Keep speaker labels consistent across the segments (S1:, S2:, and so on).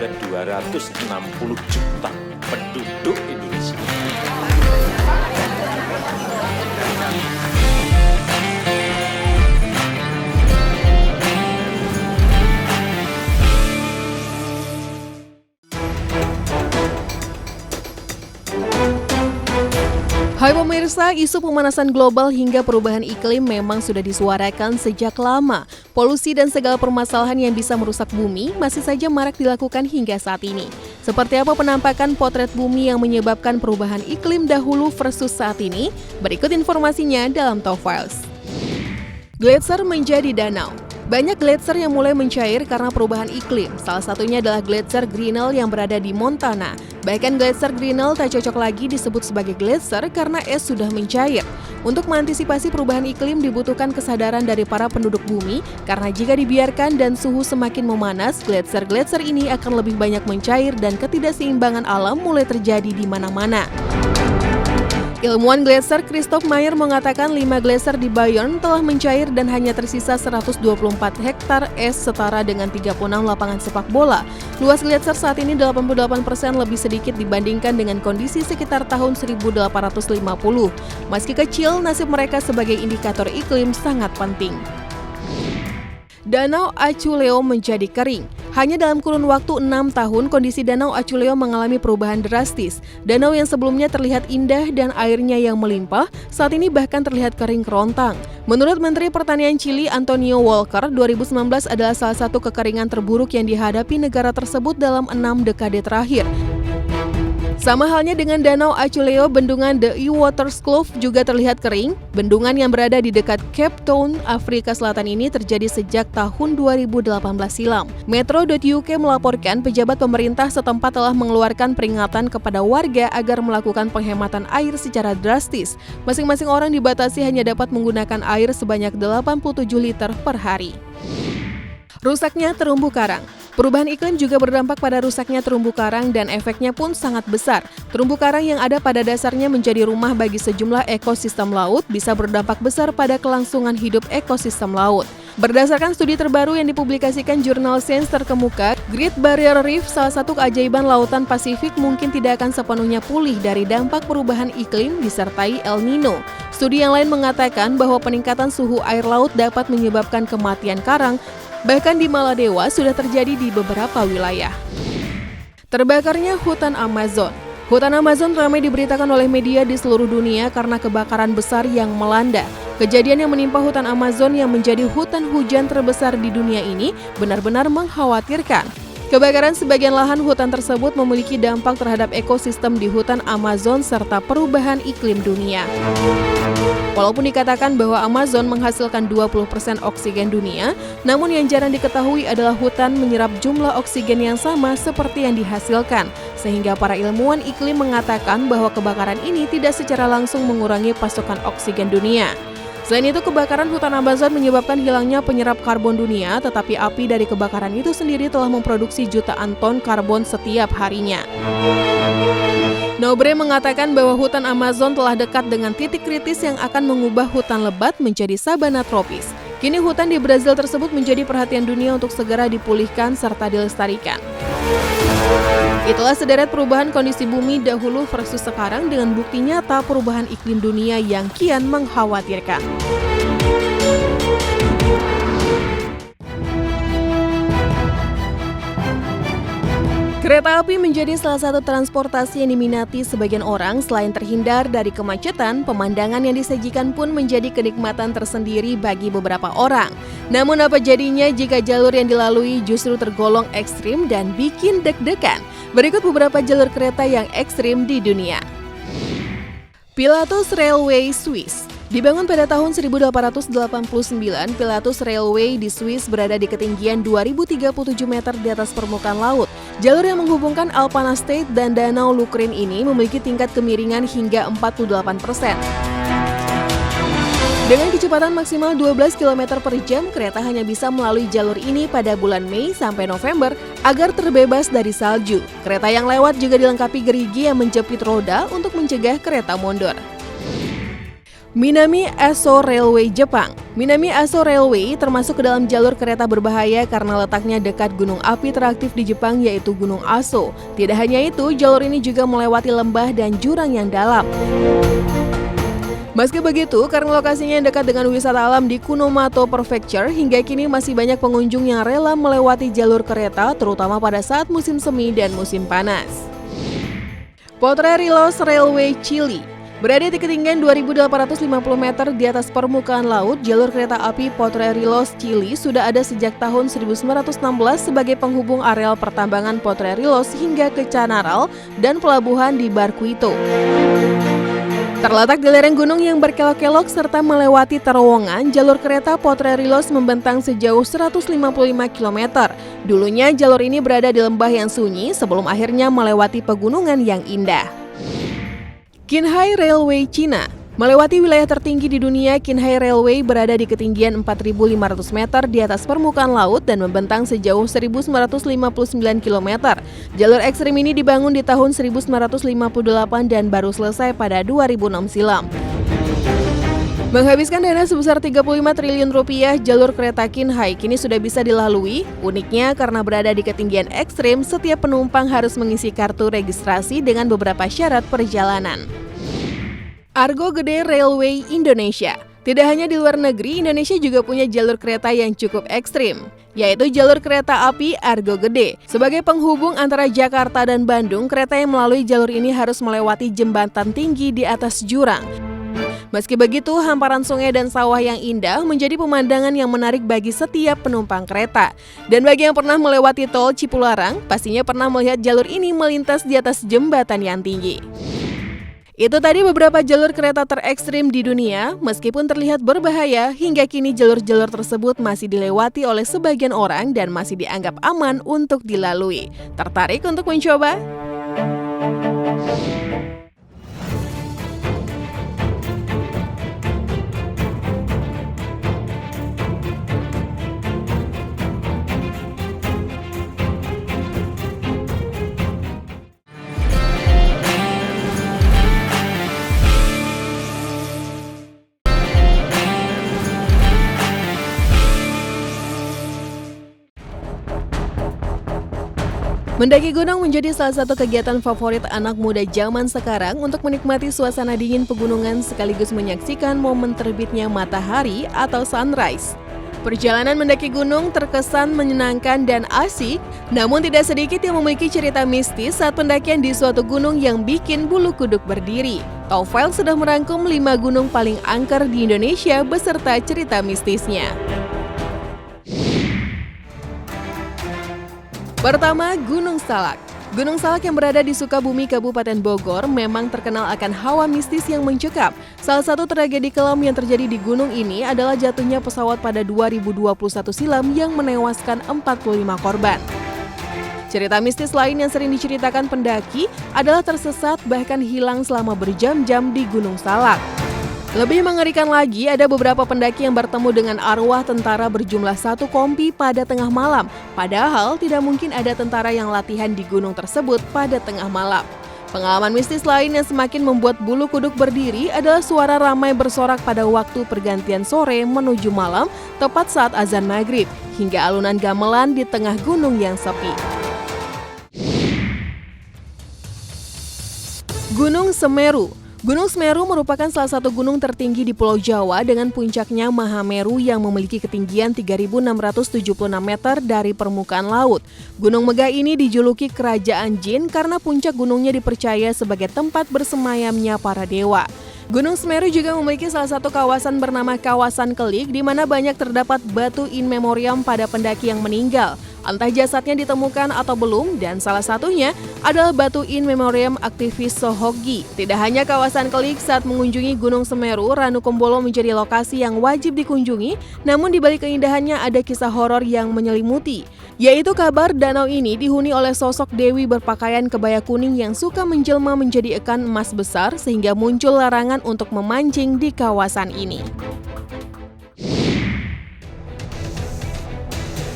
S1: ada 260 juta penduduk Indonesia.
S2: Hai pemirsa, isu pemanasan global hingga perubahan iklim memang sudah disuarakan sejak lama. Polusi dan segala permasalahan yang bisa merusak bumi masih saja marak dilakukan hingga saat ini. Seperti apa penampakan potret bumi yang menyebabkan perubahan iklim dahulu versus saat ini? Berikut informasinya dalam Top Files. Gletser menjadi danau. Banyak gletser yang mulai mencair karena perubahan iklim. Salah satunya adalah gletser Grinnell yang berada di Montana. Bahkan gletser Grinnell tak cocok lagi disebut sebagai gletser karena es sudah mencair. Untuk mengantisipasi perubahan iklim dibutuhkan kesadaran dari para penduduk bumi, karena jika dibiarkan dan suhu semakin memanas, gletser-gletser ini akan lebih banyak mencair dan ketidakseimbangan alam mulai terjadi di mana-mana. Ilmuwan gletser Christoph Mayer mengatakan 5 gletser di Bayern telah mencair dan hanya tersisa 124 hektar es setara dengan 36 lapangan sepak bola. Luas gletser saat ini 88% lebih sedikit dibandingkan dengan kondisi sekitar tahun 1850. Meski kecil, nasib mereka sebagai indikator iklim sangat penting. Danau Achuleo menjadi kering. Hanya dalam kurun waktu 6 tahun, kondisi Danau Achuleo mengalami perubahan drastis. Danau yang sebelumnya terlihat indah dan airnya yang melimpah, saat ini bahkan terlihat kering kerontang. Menurut Menteri Pertanian Chili, Antonio Walker, 2019 adalah salah satu kekeringan terburuk yang dihadapi negara tersebut dalam 6 dekade terakhir. Sama halnya dengan Danau Achuleo, bendungan The Ewaterskloof juga terlihat kering. Bendungan yang berada di dekat Cape Town, Afrika Selatan ini terjadi sejak tahun 2018 silam. Metro.uk melaporkan pejabat pemerintah setempat telah mengeluarkan peringatan kepada warga agar melakukan penghematan air secara drastis. Masing-masing orang dibatasi hanya dapat menggunakan air sebanyak 87 liter per hari. Rusaknya terumbu karang. Perubahan iklim juga berdampak pada rusaknya terumbu karang dan efeknya pun sangat besar. Terumbu karang yang ada pada dasarnya menjadi rumah bagi sejumlah ekosistem laut bisa berdampak besar pada kelangsungan hidup ekosistem laut. Berdasarkan studi terbaru yang dipublikasikan jurnal Science terkemuka, Great Barrier Reef, salah satu keajaiban lautan Pasifik, mungkin tidak akan sepenuhnya pulih dari dampak perubahan iklim disertai El Nino. Studi yang lain mengatakan bahwa peningkatan suhu air laut dapat menyebabkan kematian karang. Bahkan di Maladewa sudah terjadi di beberapa wilayah. Terbakarnya hutan Amazon. Hutan Amazon ramai diberitakan oleh media di seluruh dunia karena kebakaran besar yang melanda. Kejadian yang menimpa hutan Amazon yang menjadi hutan hujan terbesar di dunia ini benar-benar mengkhawatirkan. Kebakaran sebagian lahan hutan tersebut memiliki dampak terhadap ekosistem di hutan Amazon serta perubahan iklim dunia. Walaupun dikatakan bahwa Amazon menghasilkan 20% oksigen dunia, namun yang jarang diketahui adalah hutan menyerap jumlah oksigen yang sama seperti yang dihasilkan, sehingga para ilmuwan iklim mengatakan bahwa kebakaran ini tidak secara langsung mengurangi pasokan oksigen dunia. Selain itu, kebakaran hutan Amazon menyebabkan hilangnya penyerap karbon dunia, tetapi api dari kebakaran itu sendiri telah memproduksi jutaan ton karbon setiap harinya. Nobre mengatakan bahwa hutan Amazon telah dekat dengan titik kritis yang akan mengubah hutan lebat menjadi sabana tropis. Kini hutan di Brazil tersebut menjadi perhatian dunia untuk segera dipulihkan serta dilestarikan. Itulah sederet perubahan kondisi bumi dahulu versus sekarang dengan bukti nyata perubahan iklim dunia yang kian mengkhawatirkan. Kereta api menjadi salah satu transportasi yang diminati sebagian orang. Selain terhindar dari kemacetan, pemandangan yang disajikan pun menjadi kenikmatan tersendiri bagi beberapa orang. Namun apa jadinya jika jalur yang dilalui justru tergolong ekstrim dan bikin deg-degan? Berikut beberapa jalur kereta yang ekstrim di dunia. Pilatus Railway Swiss. Dibangun pada tahun 1889, Pilatus Railway di Swiss berada di ketinggian 2037 meter di atas permukaan laut. Jalur yang menghubungkan Alpana State dan Danau Lukrin ini memiliki tingkat kemiringan hingga 48%. Dengan kecepatan maksimal 12 km per jam, kereta hanya bisa melalui jalur ini pada bulan Mei sampai November agar terbebas dari salju. Kereta yang lewat juga dilengkapi gerigi yang menjepit roda untuk mencegah kereta mundur. Minami Aso Railway Jepang. Minami Aso Railway termasuk ke dalam jalur kereta berbahaya karena letaknya dekat gunung api teraktif di Jepang yaitu Gunung Aso. Tidak hanya itu, jalur ini juga melewati lembah dan jurang yang dalam. Meski begitu, karena lokasinya yang dekat dengan wisata alam di Kunomato Prefecture, hingga kini masih banyak pengunjung yang rela melewati jalur kereta, terutama pada saat musim semi dan musim panas. Potrerillos Railway Chile. Berada di ketinggian 2.850 meter di atas permukaan laut, jalur kereta api Potrerillos Chile sudah ada sejak tahun 1916 sebagai penghubung areal pertambangan Potrerillos hingga ke Canaral dan pelabuhan di Barquito. Terletak di lereng gunung yang berkelok-kelok serta melewati terowongan, jalur kereta Potrerillos membentang sejauh 155 km. Dulunya jalur ini berada di lembah yang sunyi sebelum akhirnya melewati pegunungan yang indah. Qinghai Railway Cina. Melewati wilayah tertinggi di dunia, Qinghai Railway berada di ketinggian 4.500 meter di atas permukaan laut dan membentang sejauh 1.959 km. Jalur ekstrim ini dibangun di tahun 1958 dan baru selesai pada 2006 silam. Menghabiskan dana sebesar 35 triliun rupiah, jalur kereta Qinghai kini sudah bisa dilalui. Uniknya karena berada di ketinggian ekstrim, setiap penumpang harus mengisi kartu registrasi dengan beberapa syarat perjalanan. Argo Gede Railway Indonesia. Tidak hanya di luar negeri, Indonesia juga punya jalur kereta yang cukup ekstrim, yaitu jalur kereta api Argo Gede. Sebagai penghubung antara Jakarta dan Bandung, kereta yang melalui jalur ini harus melewati jembatan tinggi di atas jurang. Meski begitu, hamparan sungai dan sawah yang indah menjadi pemandangan yang menarik bagi setiap penumpang kereta. Dan bagi yang pernah melewati tol Cipularang, pastinya pernah melihat jalur ini melintas di atas jembatan yang tinggi. Itu tadi beberapa jalur kereta terekstrim di dunia. Meskipun terlihat berbahaya, hingga kini jalur-jalur tersebut masih dilewati oleh sebagian orang dan masih dianggap aman untuk dilalui. Tertarik untuk mencoba? Mendaki gunung menjadi salah satu kegiatan favorit anak muda zaman sekarang untuk menikmati suasana dingin pegunungan sekaligus menyaksikan momen terbitnya matahari atau sunrise. Perjalanan mendaki gunung terkesan menyenangkan dan asik, namun tidak sedikit yang memiliki cerita mistis saat pendakian di suatu gunung yang bikin bulu kuduk berdiri. Taufel sudah merangkum 5 gunung paling angker di Indonesia beserta cerita mistisnya. Pertama, Gunung Salak. Gunung Salak yang berada di Sukabumi, Kabupaten Bogor memang terkenal akan hawa mistis yang mencekam. Salah satu tragedi kelam yang terjadi di gunung ini adalah jatuhnya pesawat pada 2021 silam yang menewaskan 45 korban. Cerita mistis lain yang sering diceritakan pendaki adalah tersesat bahkan hilang selama berjam-jam di Gunung Salak. Lebih mengerikan lagi, ada beberapa pendaki yang bertemu dengan arwah tentara berjumlah 1 kompi pada tengah malam. Padahal tidak mungkin ada tentara yang latihan di gunung tersebut pada tengah malam. Pengalaman mistis lain yang semakin membuat bulu kuduk berdiri adalah suara ramai bersorak pada waktu pergantian sore menuju malam, tepat saat azan maghrib, hingga alunan gamelan di tengah gunung yang sepi. Gunung Semeru. Gunung Semeru merupakan salah satu gunung tertinggi di Pulau Jawa dengan puncaknya Mahameru yang memiliki ketinggian 3.676 meter dari permukaan laut. Gunung megah ini dijuluki Kerajaan Jin karena puncak gunungnya dipercaya sebagai tempat bersemayamnya para dewa. Gunung Semeru juga memiliki salah satu kawasan bernama Kawasan Kelik di mana banyak terdapat batu in memoriam pada pendaki yang meninggal. Entah jasadnya ditemukan atau belum, dan salah satunya adalah batu in memoriam aktivis Sohogi. Tidak hanya kawasan Kelik, saat mengunjungi Gunung Semeru, Ranu Kumbolo menjadi lokasi yang wajib dikunjungi, namun di balik keindahannya ada kisah horor yang menyelimuti, yaitu kabar danau ini dihuni oleh sosok dewi berpakaian kebaya kuning yang suka menjelma menjadi ikan emas besar sehingga muncul larangan untuk memancing di kawasan ini.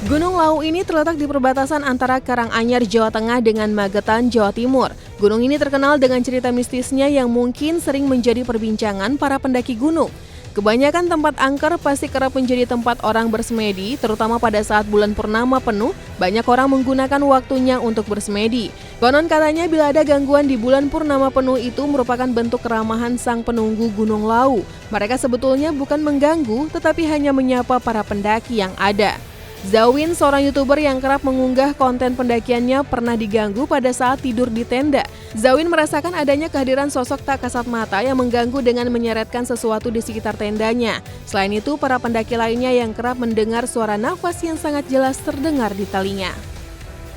S2: Gunung Lau ini terletak di perbatasan antara Karanganyar, Jawa Tengah dengan Magetan, Jawa Timur. Gunung ini terkenal dengan cerita mistisnya yang mungkin sering menjadi perbincangan para pendaki gunung. Kebanyakan tempat angker pasti kerap menjadi tempat orang bersemedi, terutama pada saat bulan purnama penuh, banyak orang menggunakan waktunya untuk bersemedi. Konon katanya bila ada gangguan di bulan purnama penuh itu merupakan bentuk keramahan sang penunggu Gunung Lawu. Mereka sebetulnya bukan mengganggu, tetapi hanya menyapa para pendaki yang ada. Zawin, seorang YouTuber yang kerap mengunggah konten pendakiannya, pernah diganggu pada saat tidur di tenda. Zawin merasakan adanya kehadiran sosok tak kasat mata yang mengganggu dengan menyeretkan sesuatu di sekitar tendanya. Selain itu, para pendaki lainnya yang kerap mendengar suara nafas yang sangat jelas terdengar di telinga.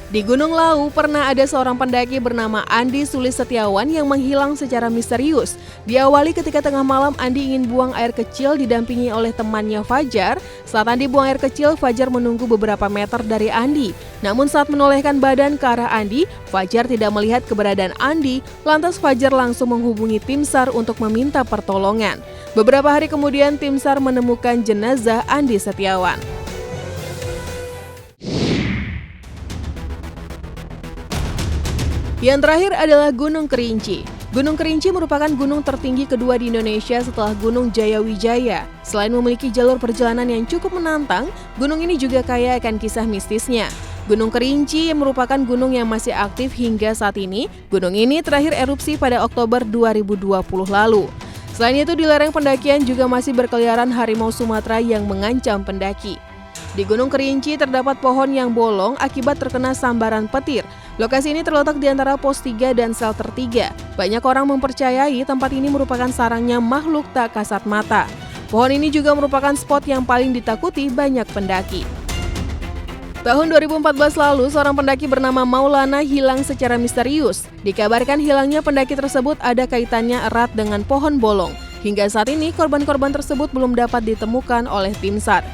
S2: Di Gunung Lawu pernah ada seorang pendaki bernama Andi Sulis Setiawan yang menghilang secara misterius. Diawali ketika tengah malam Andi ingin buang air kecil didampingi oleh temannya Fajar. Saat Andi buang air kecil, Fajar menunggu beberapa meter dari Andi. Namun saat menolehkan badan ke arah Andi, Fajar tidak melihat keberadaan Andi. Lantas Fajar langsung menghubungi tim SAR untuk meminta pertolongan. Beberapa hari kemudian tim SAR menemukan jenazah Andi Setiawan. Yang terakhir adalah Gunung Kerinci. Gunung Kerinci merupakan gunung tertinggi kedua di Indonesia setelah Gunung Jayawijaya. Selain memiliki jalur perjalanan yang cukup menantang, gunung ini juga kaya akan kisah mistisnya. Gunung Kerinci merupakan gunung yang masih aktif hingga saat ini. Gunung ini terakhir erupsi pada Oktober 2020 lalu. Selain itu, di lereng pendakian juga masih berkeliaran harimau Sumatera yang mengancam pendaki. Di Gunung Kerinci terdapat pohon yang bolong akibat terkena sambaran petir. Lokasi ini terletak di antara pos 3 dan shelter 3. Banyak orang mempercayai tempat ini merupakan sarangnya makhluk tak kasat mata. Pohon ini juga merupakan spot yang paling ditakuti banyak pendaki. Tahun 2014 lalu, seorang pendaki bernama Maulana hilang secara misterius. Dikabarkan hilangnya pendaki tersebut ada kaitannya erat dengan pohon bolong. Hingga saat ini, korban-korban tersebut belum dapat ditemukan oleh tim SAR.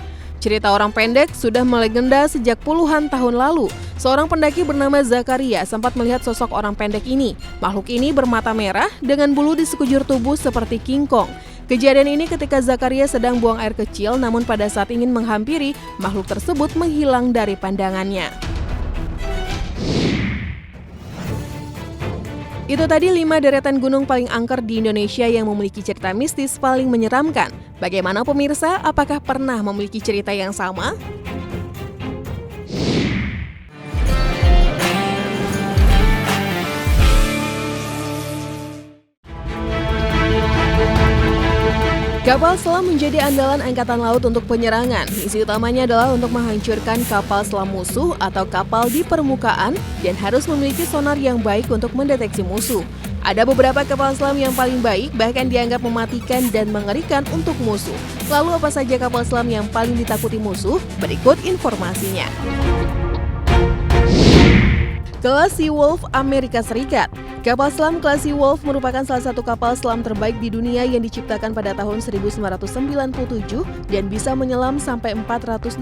S2: Cerita orang pendek sudah melegenda sejak puluhan tahun lalu. Seorang pendaki bernama Zakaria sempat melihat sosok orang pendek ini. Makhluk ini bermata merah dengan bulu di sekujur tubuh seperti King Kong. Kejadian ini ketika Zakaria sedang buang air kecil, namun pada saat ingin menghampiri, makhluk tersebut menghilang dari pandangannya. Itu tadi 5 deretan gunung paling angker di Indonesia yang memiliki cerita mistis paling menyeramkan. Bagaimana pemirsa? Apakah pernah memiliki cerita yang sama? Kapal selam menjadi andalan Angkatan Laut untuk penyerangan. Misi utamanya adalah untuk menghancurkan kapal selam musuh atau kapal di permukaan dan harus memiliki sonar yang baik untuk mendeteksi musuh. Ada beberapa kapal selam yang paling baik, bahkan dianggap mematikan dan mengerikan untuk musuh. Lalu apa saja kapal selam yang paling ditakuti musuh? Berikut informasinya. Kelas Seawolf Amerika Serikat. Kapal selam kelas Seawolf merupakan salah satu kapal selam terbaik di dunia yang diciptakan pada tahun 1997 dan bisa menyelam sampai 487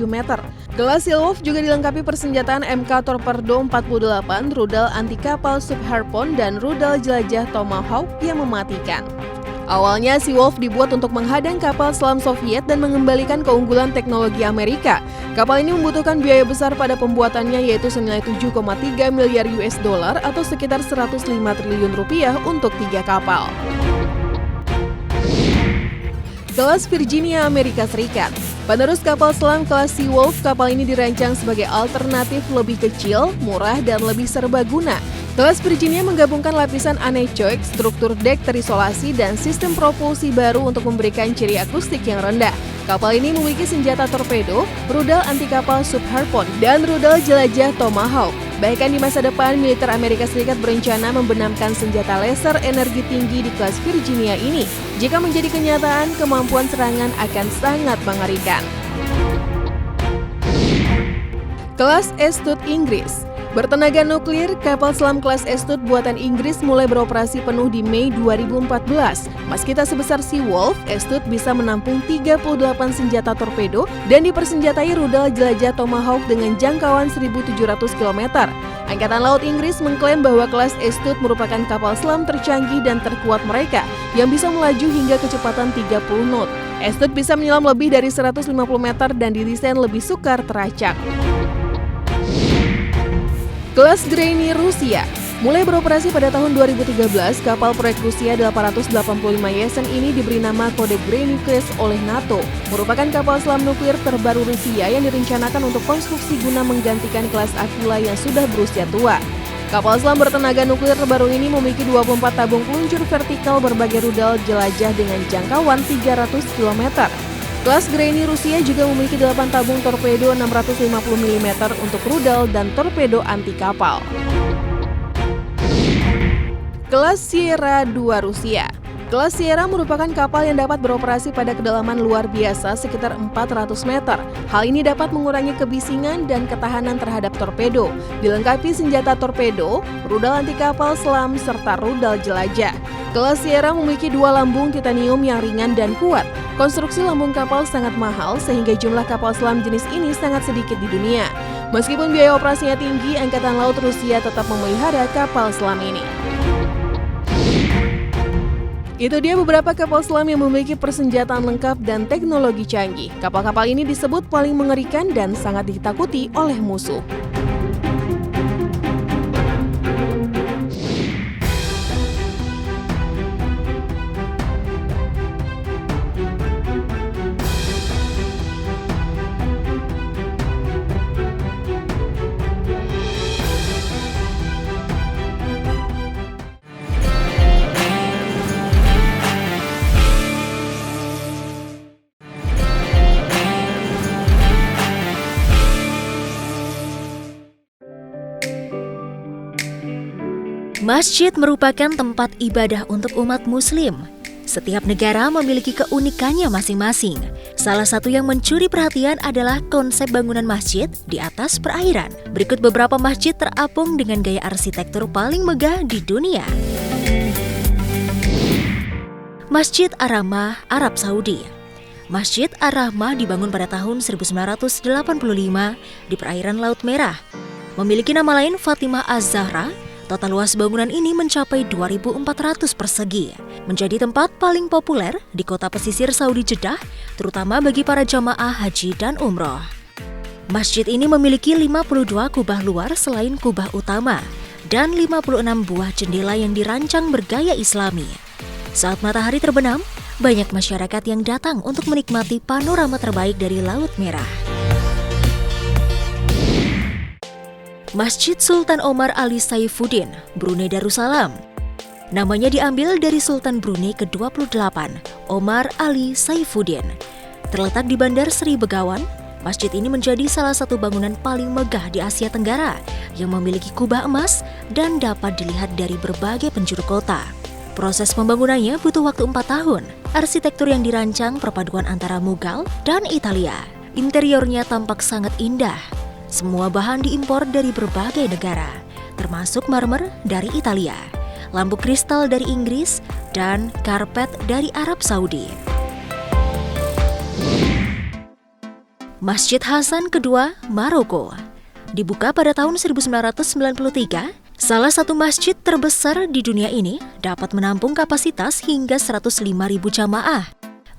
S2: meter. Kelas Seawolf juga dilengkapi persenjataan MK Torpedo 48, rudal anti kapal Sub Harpoon, dan rudal jelajah Tomahawk yang mematikan. Awalnya Seawolf dibuat untuk menghadang kapal selam Soviet dan mengembalikan keunggulan teknologi Amerika. Kapal ini membutuhkan biaya besar pada pembuatannya, yaitu senilai 7,3 miliar US dollar atau sekitar 105 triliun rupiah untuk 3 kapal. Kelas Virginia Amerika Serikat. Penerus kapal selam kelas Seawolf, kapal ini dirancang sebagai alternatif lebih kecil, murah, dan lebih serbaguna. Kelas Virginia menggabungkan lapisan anechoic, struktur dek terisolasi, dan sistem propulsi baru untuk memberikan ciri akustik yang rendah. Kapal ini memiliki senjata torpedo, rudal anti kapal Sub Harpoon, dan rudal jelajah Tomahawk. Bahkan di masa depan, militer Amerika Serikat berencana membenamkan senjata laser energi tinggi di kelas Virginia ini. Jika menjadi kenyataan, kemampuan serangan akan sangat mengerikan. Kelas Astute Inggris. Bertenaga nuklir, kapal selam kelas Astute buatan Inggris mulai beroperasi penuh di Mei 2014. Meski tak sebesar Seawolf, Astute bisa menampung 38 senjata torpedo dan dipersenjatai rudal jelajah Tomahawk dengan jangkauan 1.700 km. Angkatan Laut Inggris mengklaim bahwa kelas Astute merupakan kapal selam tercanggih dan terkuat mereka yang bisa melaju hingga kecepatan 30 knot. Astute bisa menyelam lebih dari 150 meter dan didesain lebih sukar teracak. Kelas Greny Rusia. Mulai beroperasi pada tahun 2013, kapal proyek Rusia 885 Yesen ini diberi nama kode Granicus oleh NATO, merupakan kapal selam nuklir terbaru Rusia yang direncanakan untuk konstruksi guna menggantikan kelas Aquila yang sudah berusia tua. Kapal selam bertenaga nuklir terbaru ini memiliki 24 tabung peluncur vertikal berbagai rudal jelajah dengan jangkauan 300 km. Kelas Greni Rusia juga memiliki 8 tabung torpedo 650 mm untuk rudal dan torpedo anti kapal. Kelas Sierra 2 Rusia. Kelas Sierra merupakan kapal yang dapat beroperasi pada kedalaman luar biasa sekitar 400 meter. Hal ini dapat mengurangi kebisingan dan ketahanan terhadap torpedo. Dilengkapi senjata torpedo, rudal anti kapal selam, serta rudal jelajah. Kelas Sierra memiliki 2 lambung titanium yang ringan dan kuat. Konstruksi lambung kapal sangat mahal sehingga jumlah kapal selam jenis ini sangat sedikit di dunia. Meskipun biaya operasinya tinggi, Angkatan Laut Rusia tetap memelihara kapal selam ini. Itu dia beberapa kapal selam yang memiliki persenjataan lengkap dan teknologi canggih. Kapal-kapal ini disebut paling mengerikan dan sangat ditakuti oleh musuh.
S3: Masjid merupakan tempat ibadah untuk umat muslim. Setiap negara memiliki keunikannya masing-masing. Salah satu yang mencuri perhatian adalah konsep bangunan masjid di atas perairan. Berikut beberapa masjid terapung dengan gaya arsitektur paling megah di dunia. Masjid Ar-Rahmah, Arab Saudi. Masjid Ar-Rahmah dibangun pada tahun 1985 di perairan Laut Merah. Memiliki nama lain Fatimah Az-Zahra. Total luas bangunan ini mencapai 2.400 persegi, menjadi tempat paling populer di kota pesisir Saudi Jeddah, terutama bagi para jamaah haji dan umroh. Masjid ini memiliki 52 kubah luar selain kubah utama, dan 56 buah jendela yang dirancang bergaya Islami. Saat matahari terbenam, banyak masyarakat yang datang untuk menikmati panorama terbaik dari Laut Merah. Masjid Sultan Omar Ali Saifuddin, Brunei Darussalam. Namanya diambil dari Sultan Brunei ke-28, Omar Ali Saifuddin. Terletak di Bandar Sri Begawan, masjid ini menjadi salah satu bangunan paling megah di Asia Tenggara yang memiliki kubah emas dan dapat dilihat dari berbagai penjuru kota. Proses pembangunannya butuh waktu 4 tahun. Arsitektur yang dirancang perpaduan antara Mughal dan Italia. Interiornya tampak sangat indah. Semua bahan diimpor dari berbagai negara, termasuk marmer dari Italia, lampu kristal dari Inggris, dan karpet dari Arab Saudi. Masjid Hasan II, Maroko. Dibuka pada tahun 1993, salah satu masjid terbesar di dunia ini dapat menampung kapasitas hingga 105.000 jamaah.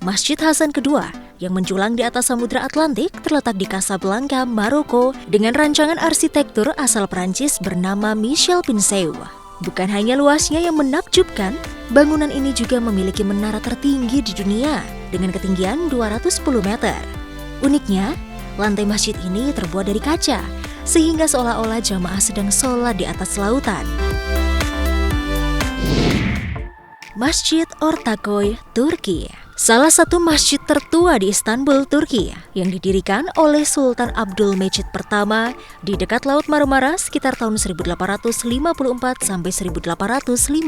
S3: Masjid Hasan II yang menjulang di atas Samudra Atlantik terletak di Casablanca, Maroko dengan rancangan arsitektur asal Prancis bernama Michel Pinseu. Bukan hanya luasnya yang menakjubkan, bangunan ini juga memiliki menara tertinggi di dunia dengan ketinggian 210 meter. Uniknya, lantai masjid ini terbuat dari kaca, sehingga seolah-olah jamaah sedang sholat di atas lautan. Masjid Ortaköy, Turki. Salah satu masjid tertua di Istanbul, Turki, yang didirikan oleh Sultan Abdülmecid pertama di dekat Laut Marmara sekitar tahun 1854 sampai 1856.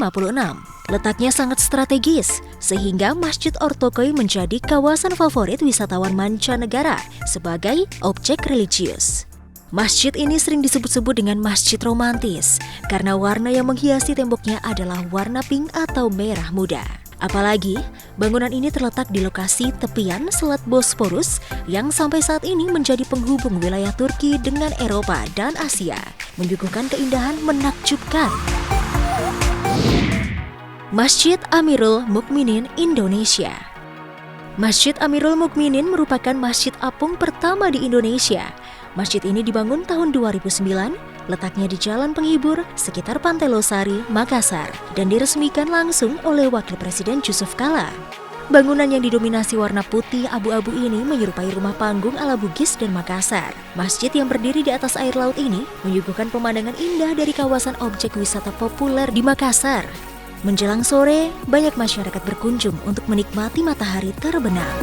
S3: Letaknya sangat strategis, sehingga Masjid Ortaköy menjadi kawasan favorit wisatawan mancanegara sebagai objek religius. Masjid ini sering disebut-sebut dengan masjid romantis karena warna yang menghiasi temboknya adalah warna pink atau merah muda. Apalagi, bangunan ini terletak di lokasi tepian Selat Bosporus yang sampai saat ini menjadi penghubung wilayah Turki dengan Eropa dan Asia, menyuguhkan keindahan menakjubkan. Masjid Amirul Mukminin, Indonesia. Masjid Amirul Mukminin merupakan masjid apung pertama di Indonesia. Masjid ini dibangun tahun 2009 letaknya di Jalan Penghibur sekitar Pantai Losari, Makassar, dan diresmikan langsung oleh Wakil Presiden Yusuf Kala. Bangunan yang didominasi warna putih abu-abu ini menyerupai rumah panggung ala Bugis dan Makassar. Masjid yang berdiri di atas air laut ini menyuguhkan pemandangan indah dari kawasan objek wisata populer di Makassar. Menjelang sore, banyak masyarakat berkunjung untuk menikmati matahari terbenam.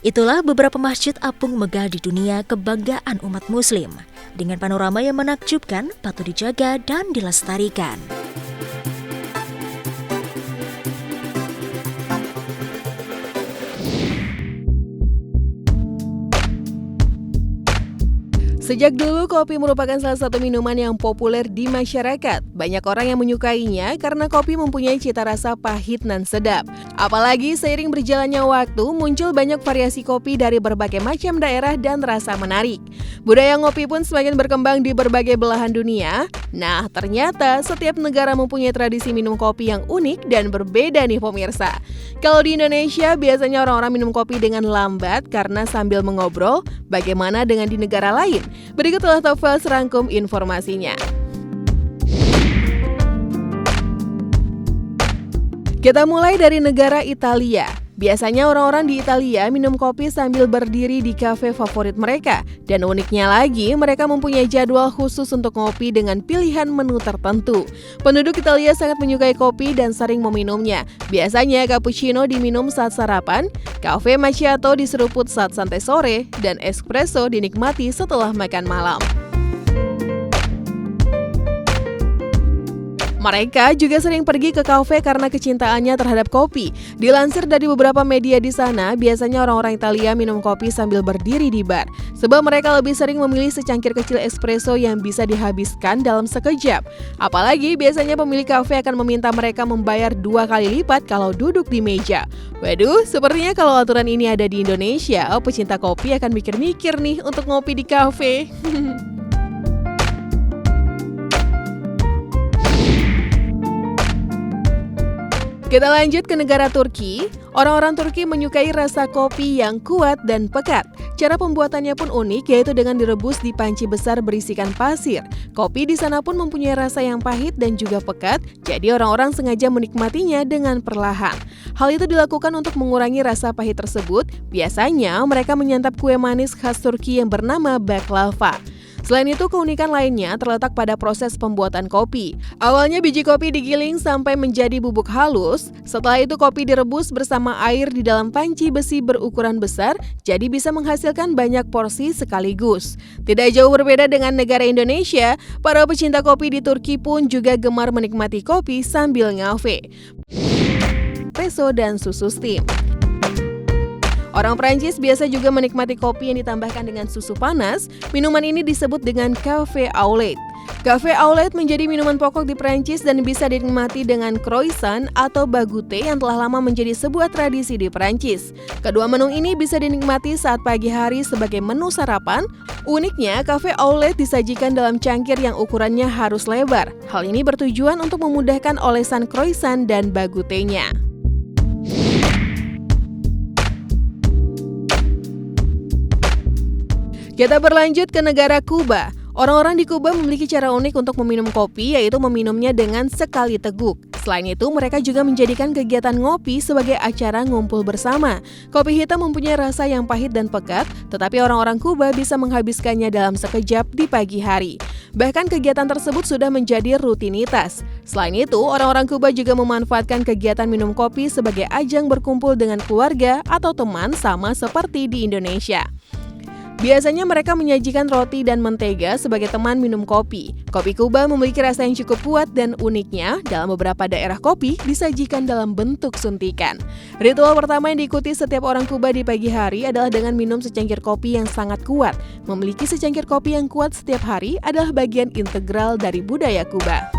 S3: Itulah beberapa masjid apung megah di dunia kebanggaan umat muslim. Dengan panorama yang menakjubkan, patut dijaga dan dilestarikan.
S2: Sejak dulu, kopi merupakan salah satu minuman yang populer di masyarakat. Banyak orang yang menyukainya karena kopi mempunyai cita rasa pahit dan sedap. Apalagi seiring berjalannya waktu, muncul banyak variasi kopi dari berbagai macam daerah dan rasa menarik. Budaya ngopi pun semakin berkembang di berbagai belahan dunia. Nah, ternyata setiap negara mempunyai tradisi minum kopi yang unik dan berbeda nih pemirsa. Kalau di Indonesia, biasanya orang-orang minum kopi dengan lambat karena sambil mengobrol. Bagaimana dengan di negara lain? Berikutlah Tofel serangkum informasinya. Kita mulai dari negara Italia. Biasanya orang-orang di Italia minum kopi sambil berdiri di kafe favorit mereka. Dan uniknya lagi, mereka mempunyai jadwal khusus untuk ngopi dengan pilihan menu tertentu. Penduduk Italia sangat menyukai kopi dan sering meminumnya. Biasanya cappuccino diminum saat sarapan, cafe macchiato diseruput saat santai sore, dan espresso dinikmati setelah makan malam. Mereka juga sering pergi ke kafe karena kecintaannya terhadap kopi. Dilansir dari beberapa media di sana, biasanya orang-orang Italia minum kopi sambil berdiri di bar. Sebab mereka lebih sering memilih secangkir kecil espresso yang bisa dihabiskan dalam sekejap. Apalagi biasanya pemilik kafe akan meminta mereka membayar 2 kali lipat kalau duduk di meja. Waduh, sepertinya kalau aturan ini ada di Indonesia, pecinta kopi akan mikir-mikir nih untuk ngopi di kafe. Kita lanjut ke negara Turki. Orang-orang Turki menyukai rasa kopi yang kuat dan pekat. Cara pembuatannya pun unik, yaitu dengan direbus di panci besar berisikan pasir. Kopi di sana pun mempunyai rasa yang pahit dan juga pekat, jadi orang-orang sengaja menikmatinya dengan perlahan. Hal itu dilakukan untuk mengurangi rasa pahit tersebut. Biasanya mereka menyantap kue manis khas Turki yang bernama baklava. Selain itu, keunikan lainnya terletak pada proses pembuatan kopi. Awalnya biji kopi digiling sampai menjadi bubuk halus. Setelah itu kopi direbus bersama air di dalam panci besi berukuran besar, jadi bisa menghasilkan banyak porsi sekaligus. Tidak jauh berbeda dengan negara Indonesia, para pecinta kopi di Turki pun juga gemar menikmati kopi sambil ngafe. Espresso dan susu steam. Orang Prancis biasa juga menikmati kopi yang ditambahkan dengan susu panas. Minuman ini disebut dengan café au lait. Café au lait menjadi minuman pokok di Prancis dan bisa dinikmati dengan croissant atau baguette yang telah lama menjadi sebuah tradisi di Prancis. Kedua menu ini bisa dinikmati saat pagi hari sebagai menu sarapan. Uniknya, café au lait disajikan dalam cangkir yang ukurannya harus lebar. Hal ini bertujuan untuk memudahkan olesan croissant dan baguette-nya. Kita berlanjut ke negara Kuba. Orang-orang di Kuba memiliki cara unik untuk meminum kopi, yaitu meminumnya dengan sekali teguk. Selain itu, mereka juga menjadikan kegiatan ngopi sebagai acara ngumpul bersama. Kopi hitam mempunyai rasa yang pahit dan pekat, tetapi orang-orang Kuba bisa menghabiskannya dalam sekejap di pagi hari. Bahkan kegiatan tersebut sudah menjadi rutinitas. Selain itu, orang-orang Kuba juga memanfaatkan kegiatan minum kopi sebagai ajang berkumpul dengan keluarga atau teman, sama seperti di Indonesia. Biasanya mereka menyajikan roti dan mentega sebagai teman minum kopi. Kopi Kuba memiliki rasa yang cukup kuat dan uniknya, dalam beberapa daerah kopi disajikan dalam bentuk suntikan. Ritual pertama yang diikuti setiap orang Kuba di pagi hari adalah dengan minum secangkir kopi yang sangat kuat. Memiliki secangkir kopi yang kuat setiap hari adalah bagian integral dari budaya Kuba.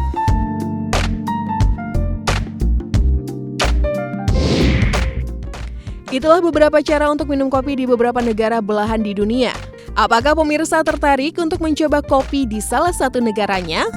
S2: Itulah beberapa cara untuk minum kopi di beberapa negara belahan di dunia. Apakah pemirsa tertarik untuk mencoba kopi di salah satu negaranya?